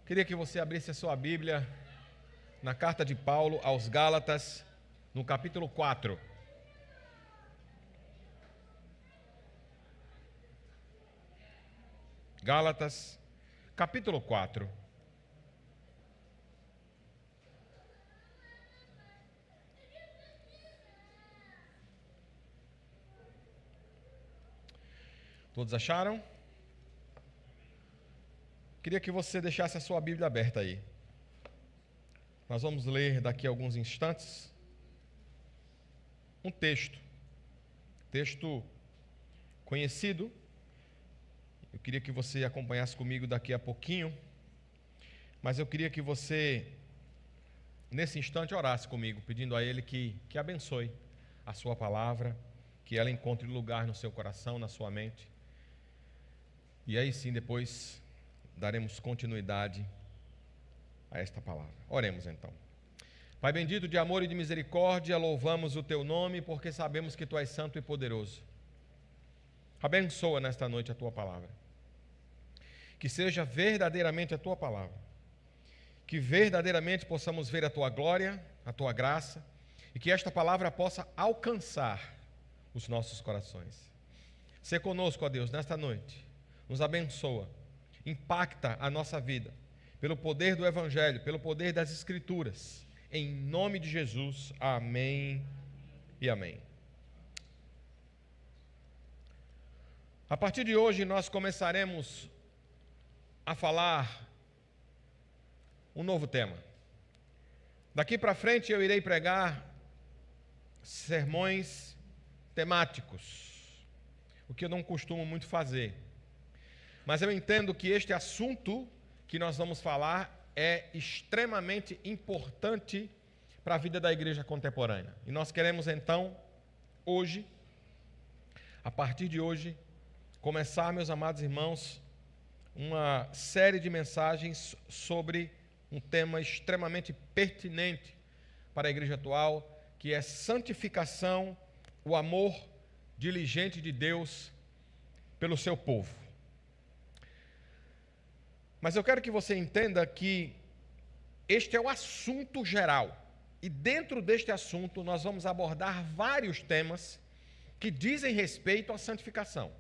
Queria que você abrisse a sua Bíblia na carta de Paulo aos Gálatas, no capítulo 4. Gálatas, capítulo 4. Todos acharam? Queria que você deixasse a sua Bíblia aberta aí. Nós vamos ler daqui a alguns instantes um texto conhecido. Eu queria que você acompanhasse comigo daqui a pouquinho, mas eu queria que você, nesse instante, orasse comigo, pedindo a Ele que abençoe a sua palavra, que ela encontre lugar no seu coração, na sua mente. E aí sim, depois daremos continuidade a esta palavra. Oremos então. Pai bendito, de amor e de misericórdia, louvamos o Teu nome, porque sabemos que Tu és santo e poderoso. Abençoa nesta noite a Tua palavra. Que seja verdadeiramente a Tua palavra. Que verdadeiramente possamos ver a Tua glória, a Tua graça, e que esta palavra possa alcançar os nossos corações. Sê conosco, ó Deus, nesta noite. Nos abençoa. Impacta a nossa vida, pelo poder do Evangelho, pelo poder das Escrituras, em nome de Jesus, amém e amém. A partir de hoje nós começaremos a falar um novo tema. Daqui para frente eu irei pregar sermões temáticos, o que eu não costumo muito fazer. Mas eu entendo que este assunto que nós vamos falar é extremamente importante para a vida da igreja contemporânea. E nós queremos então, hoje, a partir de hoje, começar, meus amados irmãos, uma série de mensagens sobre um tema extremamente pertinente para a igreja atual, que é santificação, o amor diligente de Deus pelo seu povo. Mas eu quero que você entenda que este é o assunto geral. E dentro deste assunto nós vamos abordar vários temas que dizem respeito à santificação.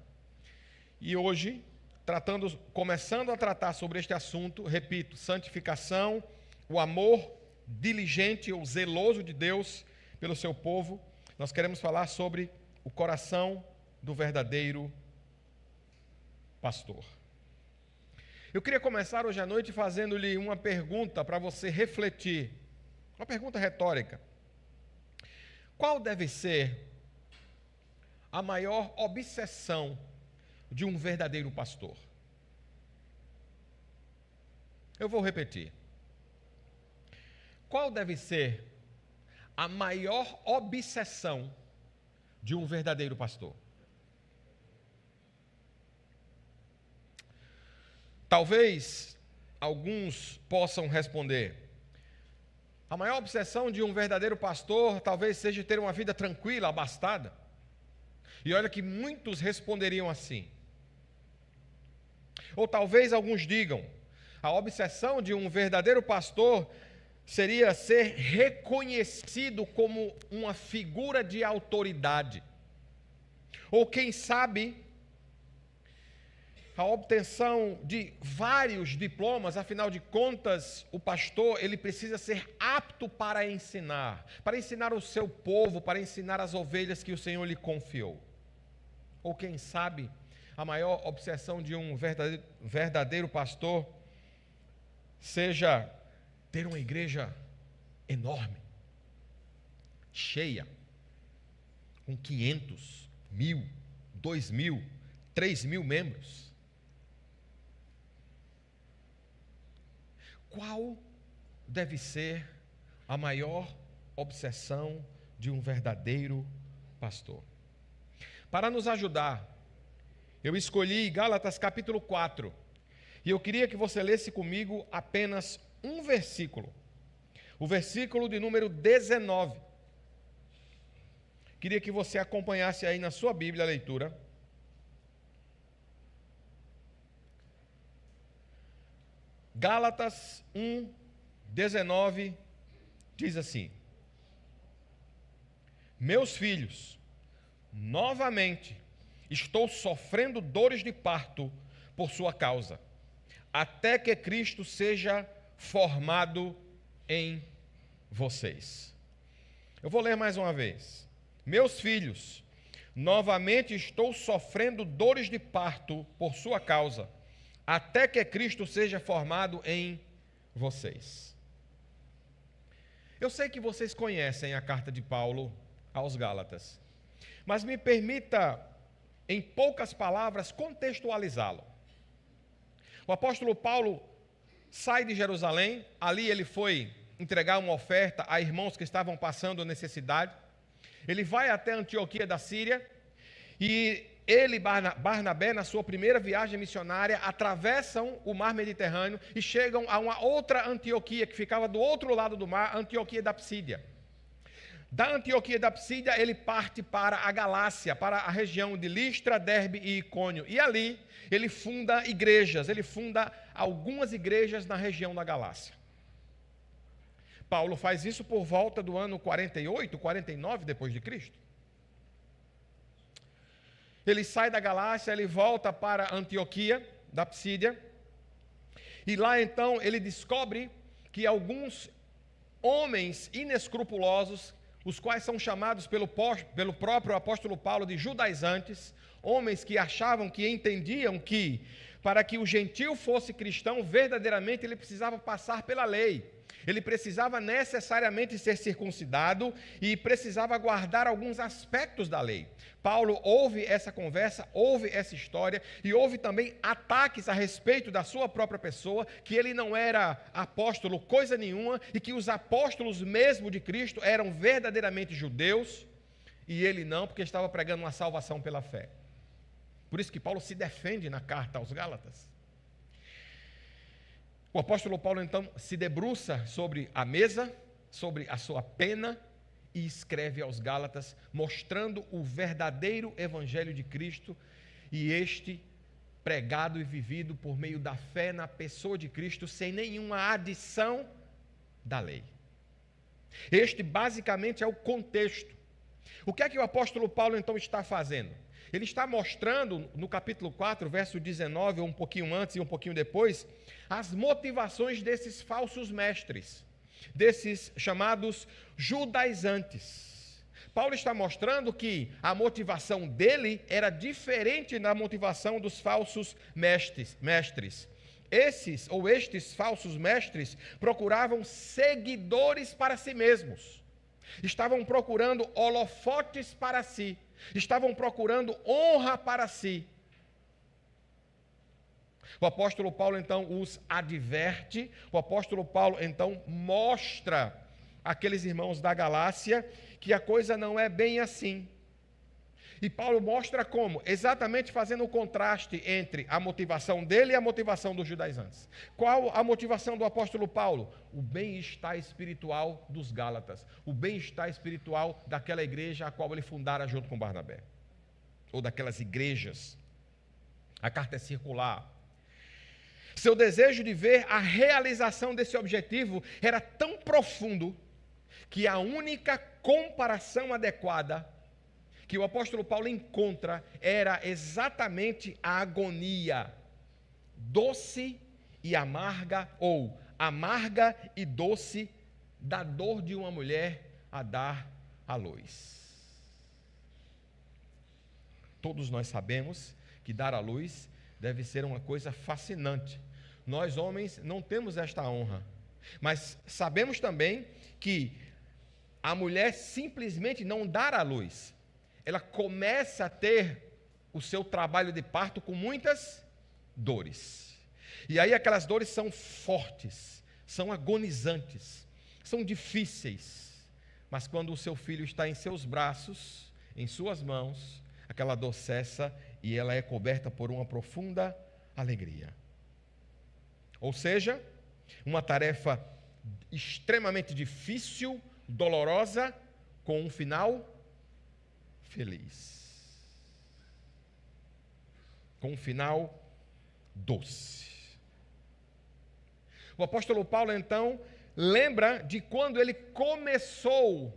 E hoje, começando a tratar sobre este assunto, repito, santificação, o amor diligente ou zeloso de Deus pelo seu povo, nós queremos falar sobre o coração do verdadeiro pastor. Eu queria começar hoje à noite fazendo-lhe uma pergunta para você refletir, uma pergunta retórica. Qual deve ser a maior obsessão de um verdadeiro pastor? Eu vou repetir. Qual deve ser a maior obsessão de um verdadeiro pastor? Talvez alguns possam responder: a maior obsessão de um verdadeiro pastor talvez seja ter uma vida tranquila, abastada. E olha que muitos responderiam assim. Ou talvez alguns digam: a obsessão de um verdadeiro pastor seria ser reconhecido como uma figura de autoridade. Ou quem sabe, a obtenção de vários diplomas. Afinal de contas, o pastor, ele precisa ser apto para ensinar o seu povo, para ensinar as ovelhas que o Senhor lhe confiou. Ou quem sabe, a maior obsessão de um verdadeiro pastor seja ter uma igreja enorme, cheia, com 500, 1.000, 2.000, 3.000 membros. Qual deve ser a maior obsessão de um verdadeiro pastor? Para nos ajudar, eu escolhi Gálatas capítulo 4, e eu queria que você lesse comigo apenas um versículo, o versículo de número 19. Queria que você acompanhasse aí na sua Bíblia a leitura. Gálatas 1:19 diz assim: meus filhos, novamente estou sofrendo dores de parto por sua causa, até que Cristo seja formado em vocês. Eu vou ler mais uma vez. Meus filhos, novamente estou sofrendo dores de parto por sua causa, até que Cristo seja formado em vocês. Eu sei que vocês conhecem a carta de Paulo aos Gálatas, mas me permita, em poucas palavras, contextualizá-lo. O apóstolo Paulo sai de Jerusalém, ali ele foi entregar uma oferta a irmãos que estavam passando necessidade. Ele vai até Antioquia da Síria e ele e Barnabé, na sua primeira viagem missionária, atravessam o mar Mediterrâneo e chegam a uma outra Antioquia, que ficava do outro lado do mar, Antioquia da Psídia. Da Antioquia da Psídia, ele parte para a Galácia, para a região de Listra, Derbe e Icônio. E ali, ele funda igrejas, ele funda algumas igrejas na região da Galácia. Paulo faz isso por volta do ano 48, 49 depois de Cristo. Ele sai da Galácia, ele volta para Antioquia da Psídia, e lá então ele descobre que alguns homens inescrupulosos, os quais são chamados pelo próprio apóstolo Paulo de judaizantes, homens que achavam, que entendiam que para que o gentio fosse cristão, verdadeiramente ele precisava passar pela lei. Ele precisava necessariamente ser circuncidado e precisava guardar alguns aspectos da lei. Paulo ouve essa conversa, ouve essa história e ouve também ataques a respeito da sua própria pessoa, que ele não era apóstolo coisa nenhuma e que os apóstolos mesmo de Cristo eram verdadeiramente judeus e ele não, porque estava pregando uma salvação pela fé. Por isso que Paulo se defende na carta aos Gálatas. O apóstolo Paulo então se debruça sobre a mesa, sobre a sua pena e escreve aos Gálatas, mostrando o verdadeiro evangelho de Cristo e este pregado e vivido por meio da fé na pessoa de Cristo, sem nenhuma adição da lei. Este basicamente é o contexto. O que é que o apóstolo Paulo então está fazendo? Ele está mostrando no capítulo 4, verso 19, um pouquinho antes e um pouquinho depois, as motivações desses falsos mestres, desses chamados judaizantes. Paulo está mostrando que a motivação dele era diferente da motivação dos falsos mestres. Estes falsos mestres procuravam seguidores para si mesmos. Estavam procurando holofotes para si. Estavam procurando honra para si. O apóstolo Paulo então os adverte, o apóstolo Paulo então mostra àqueles irmãos da Galácia que a coisa não é bem assim. E Paulo mostra como? Exatamente fazendo o contraste entre a motivação dele e a motivação dos judaizantes. Qual a motivação do apóstolo Paulo? O bem-estar espiritual dos Gálatas, o bem-estar espiritual daquela igreja a qual ele fundara junto com Barnabé, ou daquelas igrejas. A carta é circular. Seu desejo de ver a realização desse objetivo era tão profundo que a única comparação adequada que o apóstolo Paulo encontra era exatamente a agonia doce e amarga, ou amarga e doce, da dor de uma mulher a dar à luz. Todos nós sabemos que dar à luz deve ser uma coisa fascinante. Nós homens não temos esta honra, mas sabemos também que a mulher simplesmente não dá à luz. Ela começa a ter o seu trabalho de parto com muitas dores. E aí aquelas dores são fortes, são agonizantes, são difíceis. Mas quando o seu filho está em seus braços, em suas mãos, aquela dor cessa e ela é coberta por uma profunda alegria. Ou seja, uma tarefa extremamente difícil, dolorosa, com um final feliz, com um final doce. O apóstolo Paulo, então, lembra de quando ele começou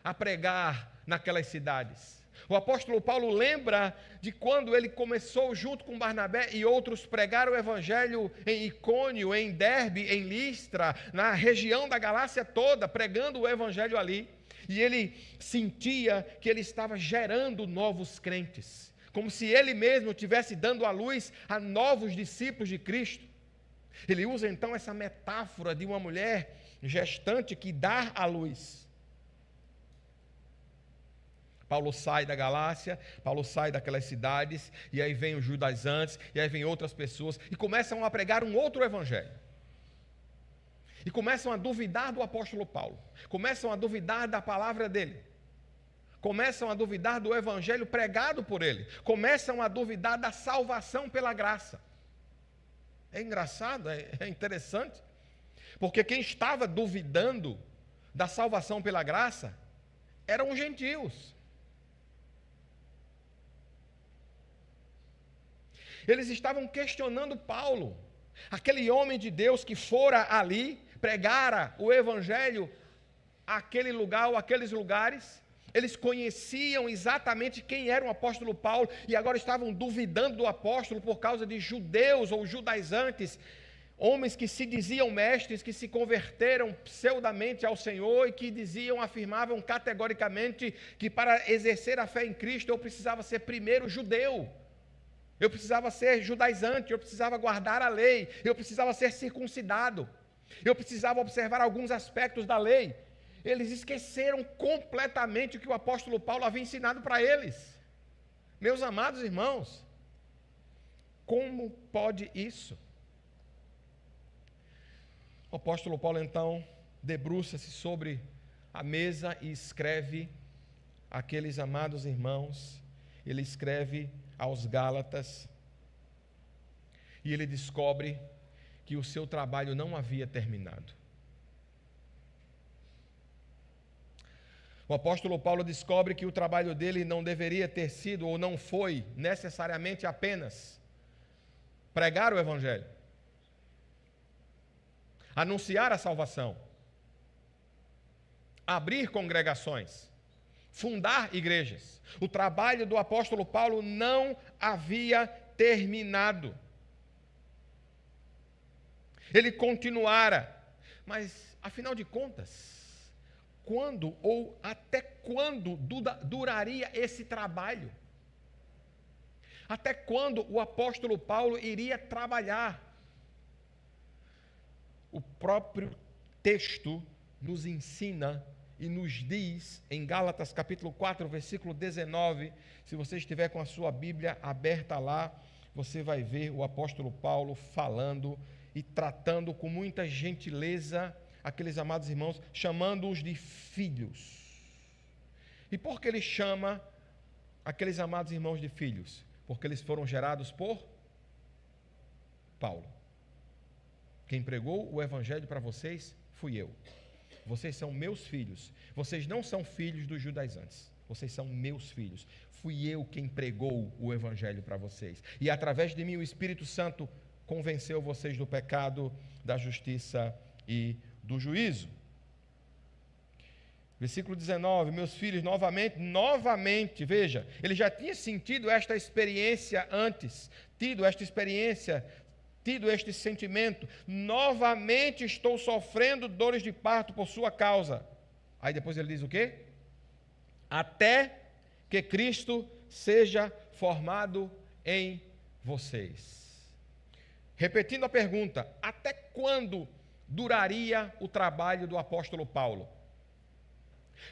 a pregar naquelas cidades. O apóstolo Paulo lembra de quando ele começou, junto com Barnabé e outros, pregar o evangelho em Icônio, em Derbe, em Listra, na região da Galácia toda, pregando o evangelho ali. E ele sentia que ele estava gerando novos crentes, como se ele mesmo estivesse dando a luz a novos discípulos de Cristo. Ele usa então essa metáfora de uma mulher gestante que dá à luz. Paulo sai da Galácia, Paulo sai daquelas cidades, e aí vem os judaizantes, e aí vem outras pessoas, e começam a pregar um outro evangelho. E começam a duvidar do apóstolo Paulo, começam a duvidar da palavra dele, começam a duvidar do evangelho pregado por ele, começam a duvidar da salvação pela graça. É engraçado, é interessante, porque quem estava duvidando da salvação pela graça eram os gentios. Eles estavam questionando Paulo, aquele homem de Deus que fora ali, pregara o evangelho àquele lugar ou aqueles lugares. Eles conheciam exatamente quem era o apóstolo Paulo e agora estavam duvidando do apóstolo por causa de judeus ou judaizantes, homens que se diziam mestres, que se converteram pseudamente ao Senhor e que afirmavam categoricamente que para exercer a fé em Cristo eu precisava ser primeiro judeu. Eu precisava ser judaizante, eu precisava guardar a lei, eu precisava ser circuncidado, eu precisava observar alguns aspectos da lei. Eles esqueceram completamente o que o apóstolo Paulo havia ensinado para eles. Meus amados irmãos, como pode isso? O apóstolo Paulo então debruça-se sobre a mesa e escreve àqueles amados irmãos, ele escreve aos Gálatas, e ele descobre que o seu trabalho não havia terminado. O apóstolo Paulo descobre que o trabalho dele não deveria ter sido, ou não foi, necessariamente apenas pregar o evangelho, anunciar a salvação, abrir congregações, fundar igrejas. O trabalho do apóstolo Paulo não havia terminado. Ele continuara, mas afinal de contas, quando ou até quando duraria esse trabalho? Até quando o apóstolo Paulo iria trabalhar? O próprio texto nos ensina e nos diz, em Gálatas capítulo 4, versículo 19, se você estiver com a sua Bíblia aberta lá, você vai ver o apóstolo Paulo falando e tratando com muita gentileza aqueles amados irmãos, chamando-os de filhos. E por que ele chama aqueles amados irmãos de filhos? Porque eles foram gerados por Paulo. Quem pregou o evangelho para vocês fui eu. Vocês são meus filhos. Vocês não são filhos dos judaizantes. Vocês são meus filhos. Fui eu quem pregou o evangelho para vocês. E através de mim o Espírito Santo convenceu vocês do pecado, da justiça e do juízo. Versículo 19, meus filhos, novamente, veja, ele já tinha sentido esta experiência antes, tido este sentimento, novamente estou sofrendo dores de parto por sua causa. Aí depois ele diz o quê? Até que Cristo seja formado em vocês. Repetindo a pergunta, até quando duraria o trabalho do apóstolo Paulo?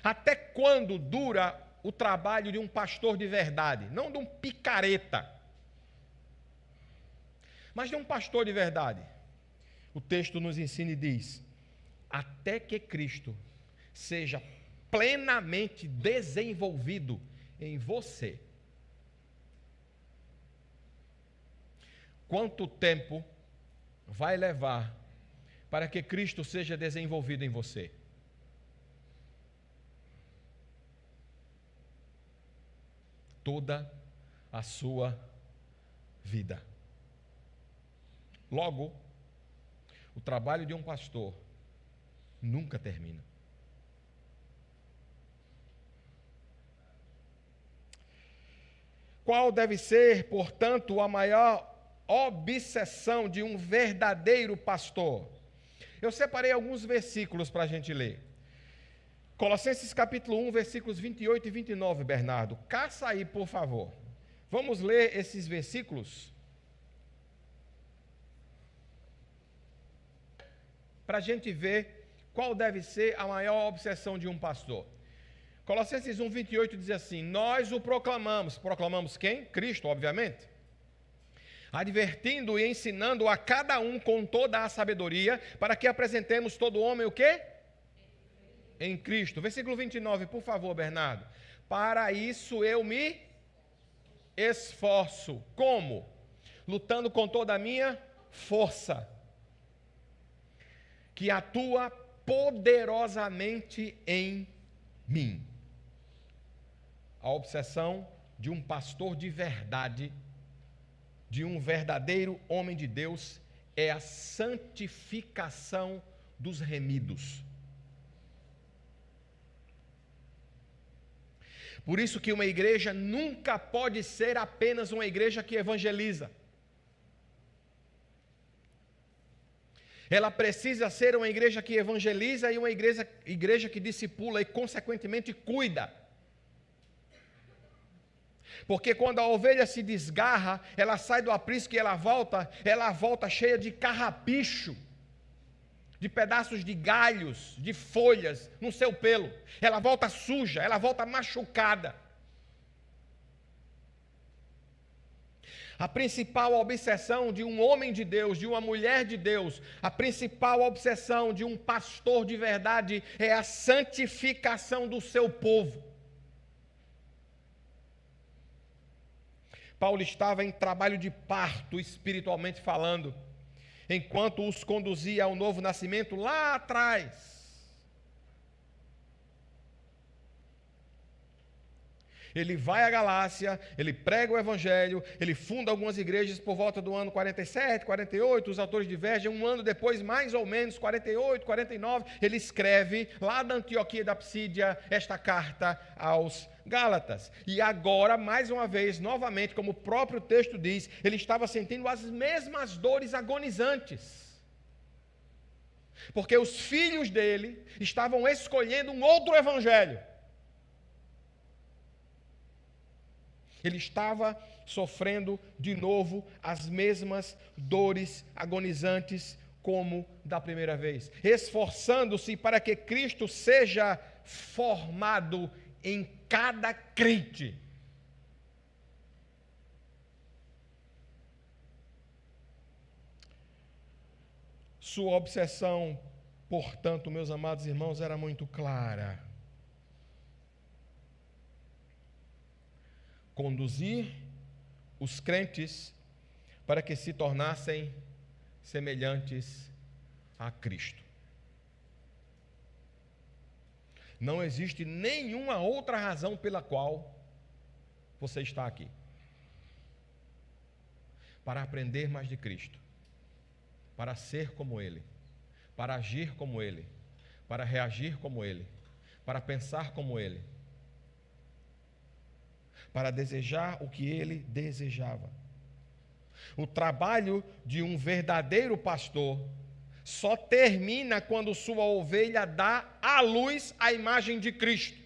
Até quando dura o trabalho de um pastor de verdade? Não de um picareta, mas de um pastor de verdade. O texto nos ensina e diz, até que Cristo seja plenamente desenvolvido em você. Quanto tempo vai levar para que Cristo seja desenvolvido em você? Toda a sua vida. Logo, O trabalho de um pastor nunca termina. Qual deve ser, portanto, a maior obsessão de um verdadeiro pastor? Eu separei alguns versículos para a gente ler. Colossenses capítulo 1, versículos 28 e 29, Bernardo. Caça aí, por favor. Vamos ler esses versículos para a gente ver qual deve ser a maior obsessão de um pastor. Colossenses 1, 28 diz assim: nós o proclamamos. Proclamamos quem? Cristo, obviamente. Advertindo e ensinando a cada um com toda a sabedoria, para que apresentemos todo homem o quê? Em Cristo. Versículo 29, por favor, Bernardo. Para isso eu me esforço. Como? Lutando com toda a minha força, que atua poderosamente em mim. A obsessão de um pastor de verdade, de um verdadeiro homem de Deus, é a santificação dos remidos. Por isso que uma igreja nunca pode ser apenas uma igreja que evangeliza. Ela precisa ser uma igreja que evangeliza e uma igreja que discipula e, consequentemente, cuida. Porque quando a ovelha se desgarra, ela sai do aprisco e ela volta cheia de carrapicho, de pedaços de galhos, de folhas no seu pelo. Ela volta suja, ela volta machucada. A principal obsessão de um homem de Deus, de uma mulher de Deus, a principal obsessão de um pastor de verdade é a santificação do seu povo. Paulo estava em trabalho de parto, espiritualmente falando, enquanto os conduzia ao novo nascimento lá atrás. Ele vai à Galácia, ele prega o Evangelho, ele funda algumas igrejas por volta do ano 47, 48, os autores divergem, um ano depois, mais ou menos, 48, 49, ele escreve, lá da Antioquia da Psídia, esta carta aos Gálatas. E agora, mais uma vez, novamente, como o próprio texto diz, ele estava sentindo as mesmas dores agonizantes. Porque os filhos dele estavam escolhendo um outro evangelho. Ele estava sofrendo de novo as mesmas dores agonizantes como da primeira vez, esforçando-se para que Cristo seja formado em cada crente. Sua obsessão, portanto, meus amados irmãos, era muito clara. Conduzir os crentes para que se tornassem semelhantes a Cristo. Não existe nenhuma outra razão pela qual você está aqui. Para aprender mais de Cristo, para ser como Ele, para agir como Ele, para reagir como Ele, para pensar como Ele, para desejar o que Ele desejava. O trabalho de um verdadeiro pastor só termina quando sua ovelha dá à luz a imagem de Cristo.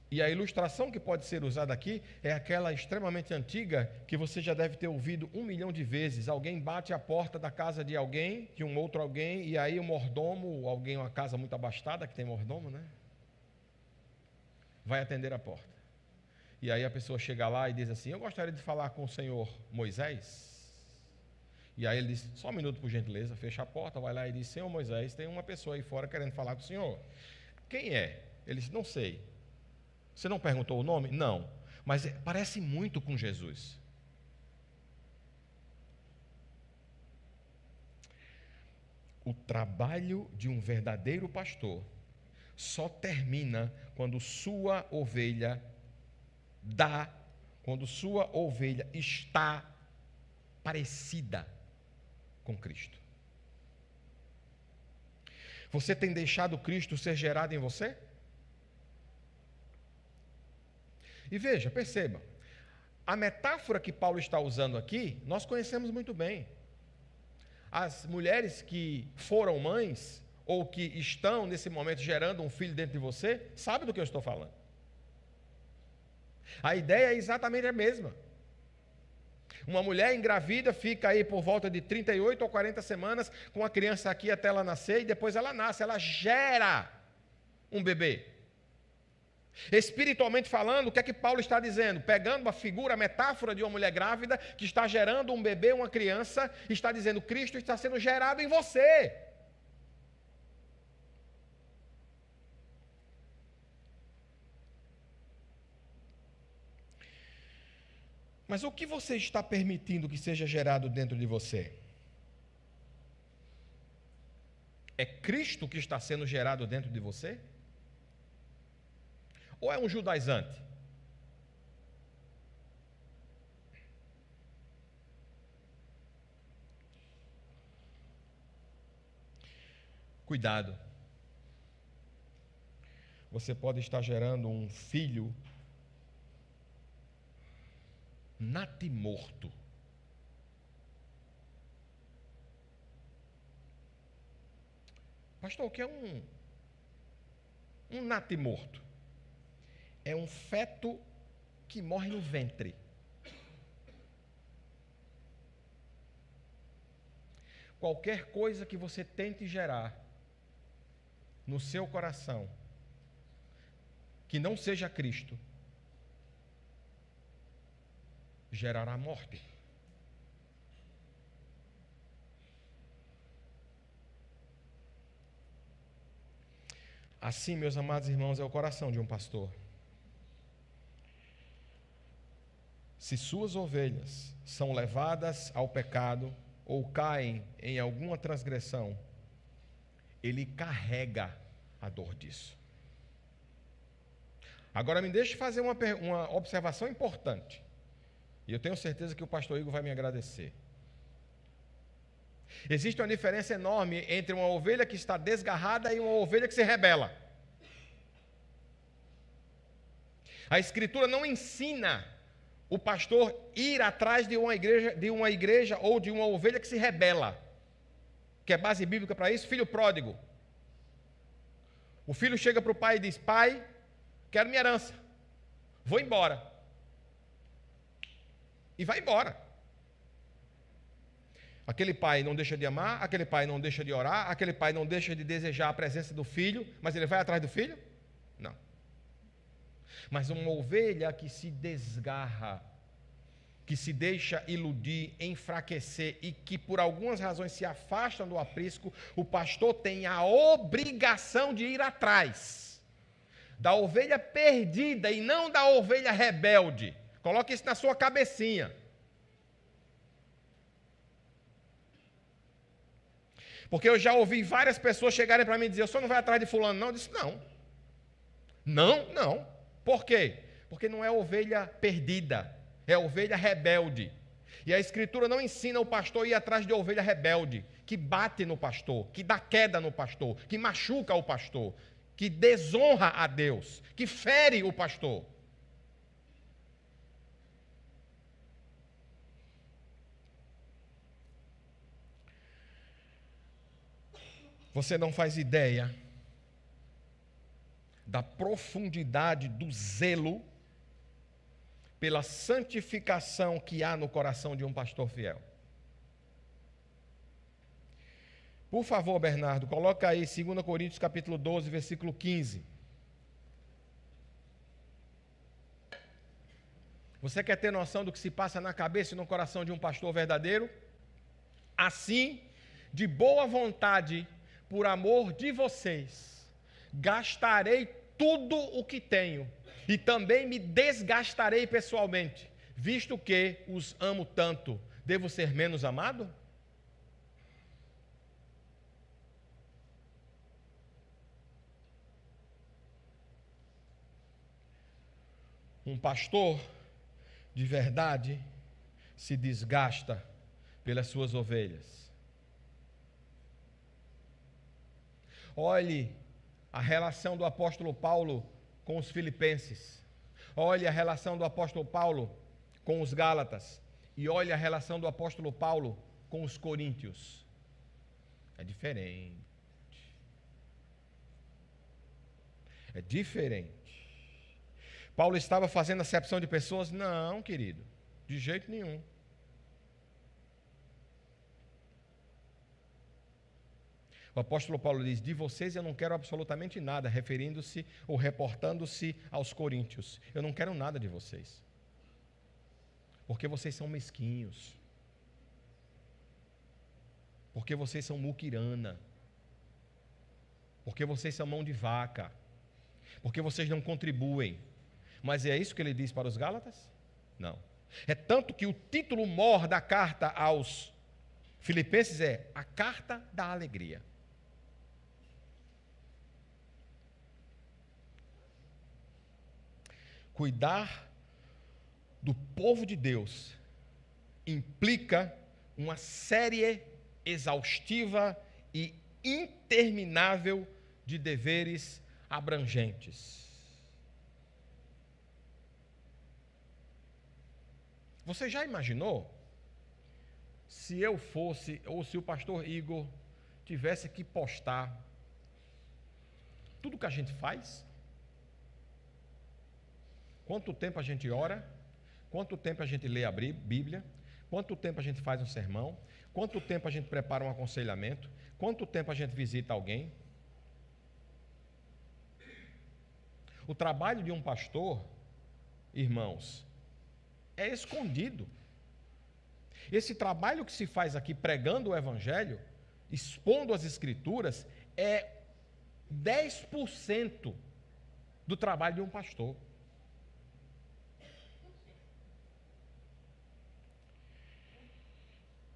E a ilustração que pode ser usada aqui é aquela extremamente antiga que você já deve ter ouvido 1 milhão de vezes. Alguém bate a porta da casa de alguém, de um outro alguém, e aí o mordomo, alguém, uma casa muito abastada, que tem mordomo, né? Vai atender a porta. E aí a pessoa chega lá e diz assim: eu gostaria de falar com o senhor Moisés. E aí ele diz: só um minuto, por gentileza. Fecha a porta, vai lá e diz: senhor Moisés, tem uma pessoa aí fora querendo falar com o senhor. Quem é? Ele diz: não sei. Você não perguntou o nome? Não. Mas parece muito com Jesus. O trabalho de um verdadeiro pastor só termina quando sua ovelha dá quando sua ovelha está parecida com Cristo. Você tem deixado Cristo ser gerado em você? E veja, perceba, a metáfora que Paulo está usando aqui, nós conhecemos muito bem. As mulheres que foram mães, ou que estão nesse momento gerando um filho dentro de você, sabem do que eu estou falando. A ideia é exatamente a mesma. Uma mulher engravida fica aí por volta de 38 ou 40 semanas com a criança aqui até ela nascer, e depois ela nasce, ela gera um bebê. Espiritualmente falando, o que é que Paulo está dizendo? Pegando a figura, a metáfora de uma mulher grávida que está gerando um bebê, uma criança, está dizendo: Cristo está sendo gerado em você. Mas o que você está permitindo que seja gerado dentro de você? É Cristo que está sendo gerado dentro de você? Ou é um judaizante? Cuidado. Você pode estar gerando um filho natimorto. Pastor, o que é um natimorto? É um feto que morre no ventre. Qualquer coisa que você tente gerar no seu coração, que não seja Cristo, gerará morte. Assim, meus amados irmãos, é o coração de um pastor. Se suas ovelhas são levadas ao pecado ou caem em alguma transgressão, ele carrega a dor disso. Agora me deixe fazer uma observação importante. E eu tenho certeza que o pastor Igor vai me agradecer. Existe uma diferença enorme entre uma ovelha que está desgarrada e uma ovelha que se rebela. A Escritura não ensina o pastor ir atrás de uma igreja ou de uma ovelha que se rebela. Que é base bíblica para isso? Filho pródigo. O filho chega para o pai e diz: pai, quero minha herança, vou embora. E vai embora. Aquele pai não deixa de amar, aquele pai não deixa de orar, aquele pai não deixa de desejar a presença do filho, mas ele vai atrás do filho? Não. Mas uma ovelha que se desgarra, que se deixa iludir, enfraquecer e que por algumas razões se afastam do aprisco, o pastor tem a obrigação de ir atrás da ovelha perdida e não da ovelha rebelde. Coloque isso na sua cabecinha. Porque eu já ouvi várias pessoas chegarem para mim e dizer: o senhor não vai atrás de fulano não? Eu disse: não. Não. Por quê? Porque não é ovelha perdida, é ovelha rebelde. E a Escritura não ensina o pastor a ir atrás de ovelha rebelde, que bate no pastor, que dá queda no pastor, que machuca o pastor, que desonra a Deus, que fere o pastor. Você não faz ideia da profundidade do zelo pela santificação que há no coração de um pastor fiel. Por favor, Bernardo, coloca aí 2 Coríntios capítulo 12, versículo 15. Você quer ter noção do que se passa na cabeça e no coração de um pastor verdadeiro? Assim, de boa vontade, por amor de vocês, gastarei tudo o que tenho e também me desgastarei pessoalmente, visto que os amo tanto. Devo ser menos amado? Um pastor de verdade se desgasta pelas suas ovelhas. Olhe a relação do apóstolo Paulo com os filipenses. Olhe a relação do apóstolo Paulo com os gálatas. E olhe a relação do apóstolo Paulo com os coríntios. É diferente. É diferente. Paulo estava fazendo acepção de pessoas? Não, querido. De jeito nenhum. O apóstolo Paulo diz: de vocês eu não quero absolutamente nada, referindo-se ou reportando-se aos coríntios. Eu não quero nada de vocês. Porque vocês são mesquinhos. Porque vocês são muquirana. Porque vocês são mão de vaca. Porque vocês não contribuem. Mas é isso que ele diz para os gálatas? Não. É tanto que o título maior da carta aos filipenses é a carta da alegria. Cuidar do povo de Deus implica uma série exaustiva e interminável de deveres abrangentes. Você já imaginou se eu fosse, ou se o pastor Igor tivesse que postar tudo que a gente faz? Quanto tempo a gente ora? Quanto tempo a gente lê a Bíblia? Quanto tempo a gente faz um sermão? Quanto tempo a gente prepara um aconselhamento? Quanto tempo a gente visita alguém? O trabalho de um pastor, irmãos, é escondido. Esse trabalho que se faz aqui pregando o Evangelho, expondo as Escrituras, é 10% do trabalho de um pastor.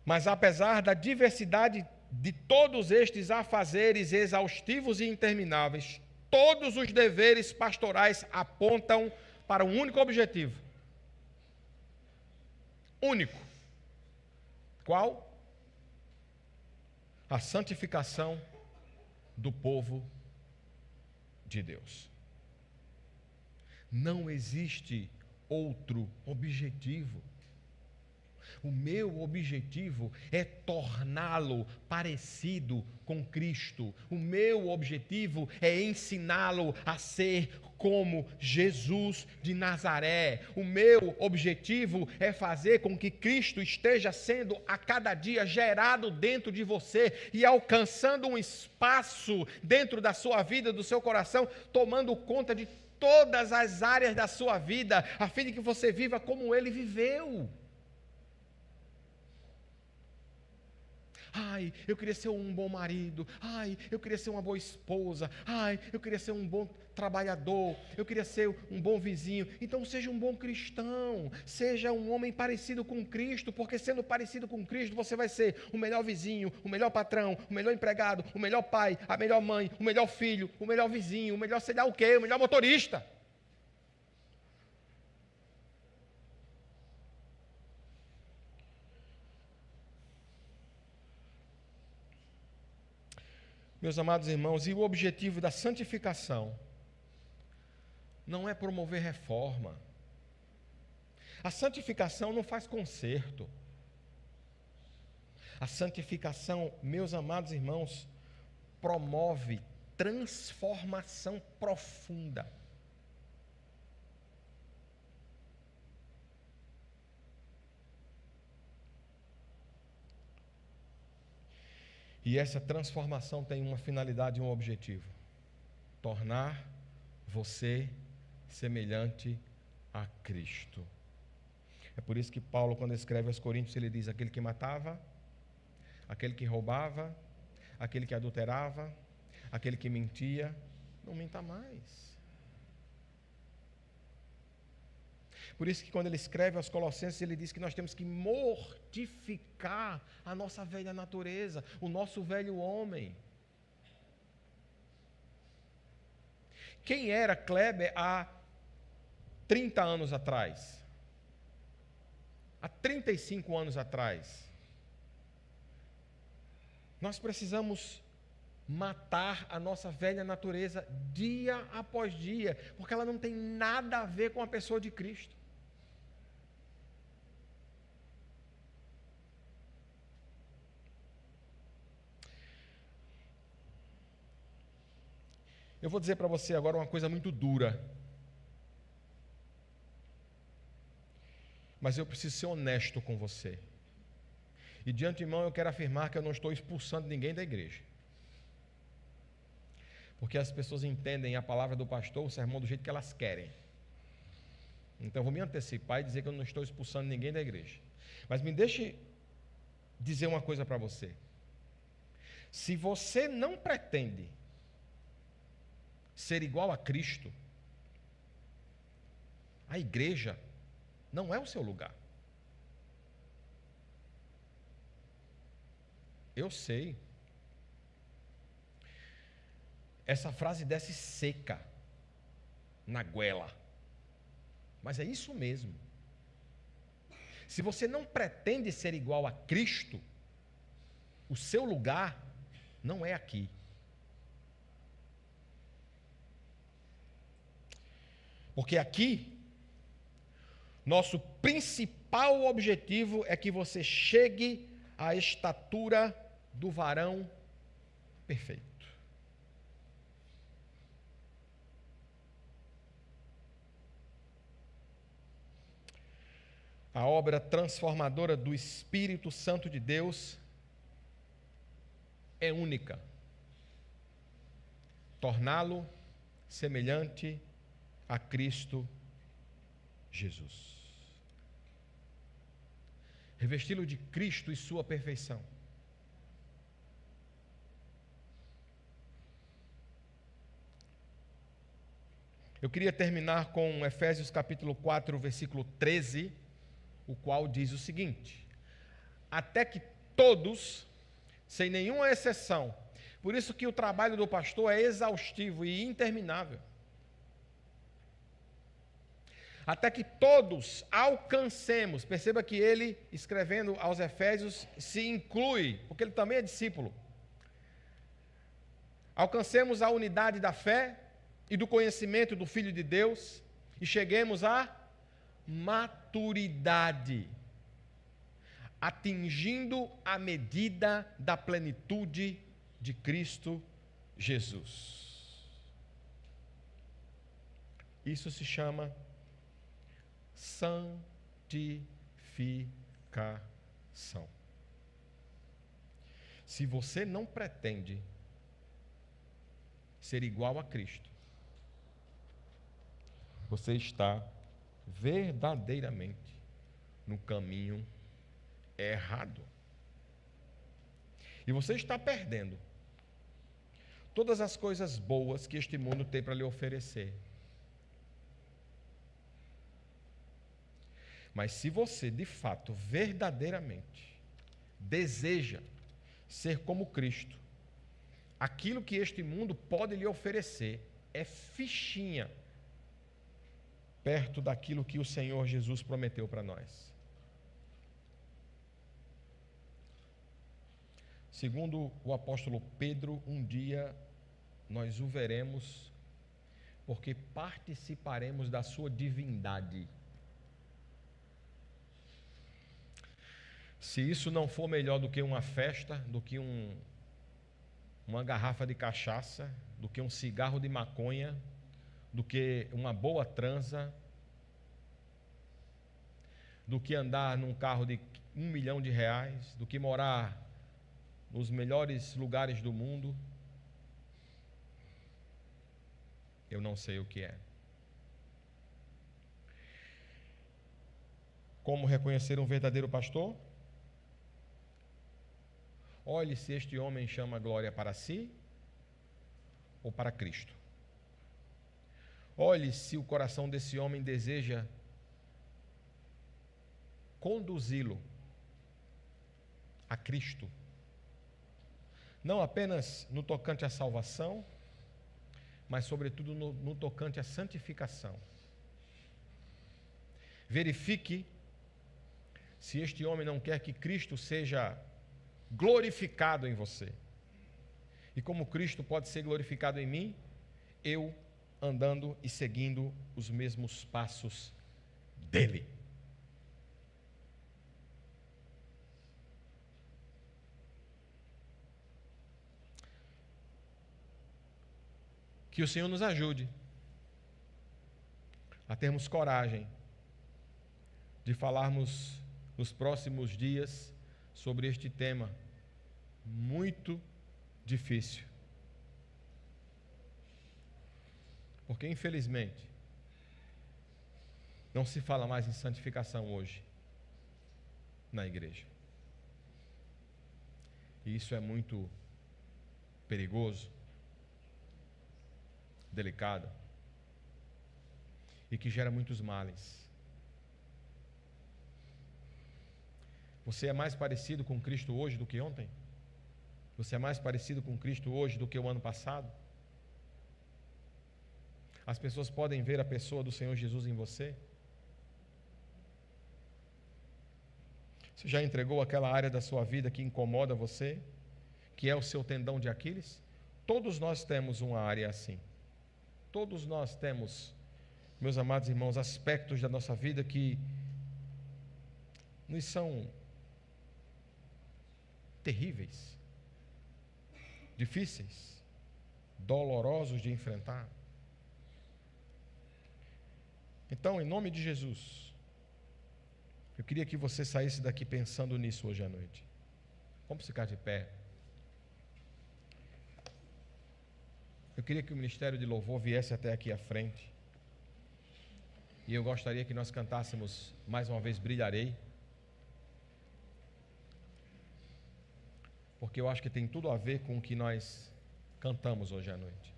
Mas apesar da diversidade de todos estes afazeres exaustivos e intermináveis, todos os deveres pastorais apontam para um único objetivo. Único. Qual? A santificação do povo de Deus. Não existe outro objetivo. O meu objetivo é torná-lo parecido com Cristo. O meu objetivo é ensiná-lo a ser como Jesus de Nazaré. O meu objetivo é fazer com que Cristo esteja sendo a cada dia gerado dentro de você e alcançando um espaço dentro da sua vida, do seu coração, tomando conta de todas as áreas da sua vida, a fim de que você viva como Ele viveu. Ai, eu queria ser um bom marido. Ai, eu queria ser uma boa esposa. Ai, eu queria ser um bom trabalhador. Eu queria ser um bom vizinho. Então seja um bom cristão. Seja um homem parecido com Cristo, porque sendo parecido com Cristo, você vai ser o melhor vizinho, o melhor patrão, o melhor empregado, o melhor pai, a melhor mãe, o melhor filho, o melhor vizinho, o melhor sei lá o quê, o melhor motorista. Meus amados irmãos, e o objetivo da santificação não é promover reforma. A santificação não faz conserto. A santificação, meus amados irmãos, promove transformação profunda. E essa transformação tem uma finalidade e um objetivo: tornar você semelhante a Cristo. É por isso que Paulo, quando escreve aos Coríntios, ele diz: aquele que matava, aquele que roubava, aquele que adulterava, aquele que mentia, não minta mais. Por isso que quando ele escreve aos Colossenses, ele diz que nós temos que mortificar a nossa velha natureza, o nosso velho homem. Quem era Kleber há 30 anos atrás? há 35 anos atrás. Nós precisamos matar a nossa velha natureza dia após dia, porque ela não tem nada a ver com a pessoa de Cristo. Eu vou dizer para você agora uma coisa muito dura, mas eu preciso ser honesto com você. E de antemão eu quero afirmar que eu não estou expulsando ninguém da igreja. Porque as pessoas entendem a palavra do pastor, o sermão, do jeito que elas querem. Então eu vou me antecipar e dizer que eu não estou expulsando ninguém da igreja. Mas me deixe dizer uma coisa para você. Se você não pretende ser igual a Cristo, a igreja não é o seu lugar. Eu sei. Essa frase desce seca na goela. Mas é isso mesmo. Se você não pretende ser igual a Cristo, o seu lugar não é aqui. Porque aqui, nosso principal objetivo é que você chegue à estatura do varão perfeito. A obra transformadora do Espírito Santo de Deus é única. Torná-lo semelhante a Cristo Jesus. Revesti-lo de Cristo e sua perfeição. Eu queria terminar com Efésios capítulo 4, versículo 13, o qual diz o seguinte: até que todos, sem nenhuma exceção, por isso que o trabalho do pastor é exaustivo e interminável, até que todos alcancemos, perceba que ele, escrevendo aos Efésios, se inclui, porque ele também é discípulo, alcancemos a unidade da fé e do conhecimento do Filho de Deus, e cheguemos à maturidade, atingindo a medida da plenitude de Cristo Jesus. Isso se chama santificação. Se você não pretende ser igual a Cristo, você está verdadeiramente no caminho errado. E você está perdendo todas as coisas boas que este mundo tem para lhe oferecer. Mas se você, de fato, verdadeiramente deseja ser como Cristo, aquilo que este mundo pode lhe oferecer é fichinha perto daquilo que o Senhor Jesus prometeu para nós. Segundo o apóstolo Pedro, um dia nós o veremos, porque participaremos da sua divindade. Se isso não for melhor do que uma festa, do que uma garrafa de cachaça, do que um cigarro de maconha, do que uma boa transa, do que andar num carro de R$1 milhão, do que morar nos melhores lugares do mundo, eu não sei o que é. Como reconhecer um verdadeiro pastor? Olhe se este homem chama glória para si ou para Cristo. Olhe se o coração desse homem deseja conduzi-lo a Cristo, não apenas no tocante à salvação, mas sobretudo no tocante à santificação. Verifique se este homem não quer que Cristo seja glorificado em você. E como Cristo pode ser glorificado em mim? Eu andando e seguindo os mesmos passos dele. Que o Senhor nos ajude a termos coragem de falarmos nos próximos dias sobre este tema muito difícil. Porque, infelizmente, não se fala mais em santificação hoje na igreja. E isso é muito perigoso, delicado, e que gera muitos males. Você é mais parecido com Cristo hoje do que ontem? Você é mais parecido com Cristo hoje do que o ano passado? As pessoas podem ver a pessoa do Senhor Jesus em você? Você já entregou aquela área da sua vida que incomoda você, que é o seu tendão de Aquiles? Todos nós temos uma área assim. Todos nós temos, meus amados irmãos, aspectos da nossa vida que nos são terríveis, difíceis, dolorosos de enfrentar. Então, em nome de Jesus, eu queria que você saísse daqui pensando nisso hoje à noite. Vamos ficar de pé. Eu queria que o Ministério de Louvor viesse até aqui à frente. E eu gostaria que nós cantássemos mais uma vez Brilharei. Porque eu acho que tem tudo a ver com o que nós cantamos hoje à noite.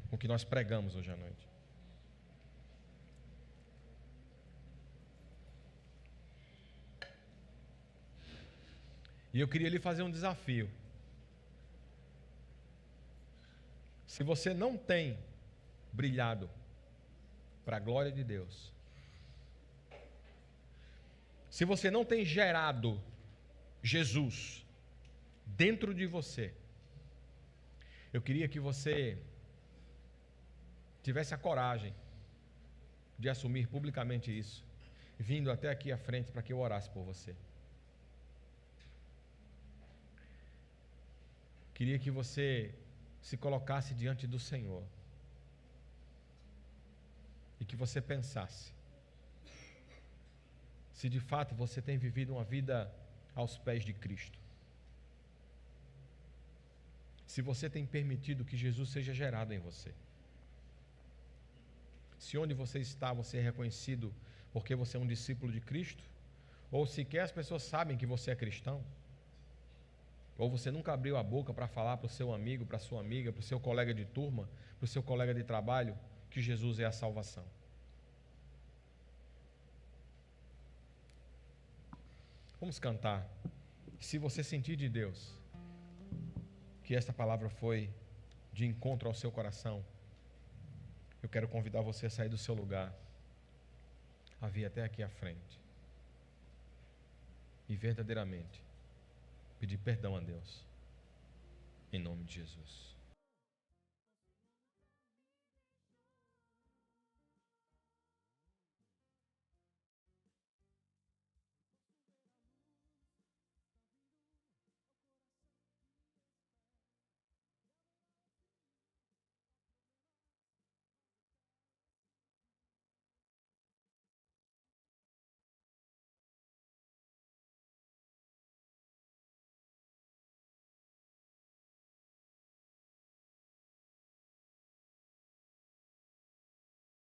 Com o que nós pregamos hoje à noite. E eu queria lhe fazer um desafio. Se você não tem brilhado para a glória de Deus, se você não tem gerado Jesus dentro de você, eu queria que você tivesse a coragem de assumir publicamente isso, vindo até aqui à frente para que eu orasse por você. Queria que você se colocasse diante do Senhor e que você pensasse se de fato você tem vivido uma vida aos pés de Cristo, se você tem permitido que Jesus seja gerado em você, se onde você está você é reconhecido porque você é um discípulo de Cristo, ou sequer as pessoas sabem que você é cristão, ou você nunca abriu a boca para falar para o seu amigo, para a sua amiga, para o seu colega de turma, para o seu colega de trabalho, que Jesus é a salvação. Vamos cantar. Se você sentir de Deus que esta palavra foi de encontro ao seu coração, eu quero convidar você a sair do seu lugar, a vir até aqui à frente e verdadeiramente pedir perdão a Deus, em nome de Jesus.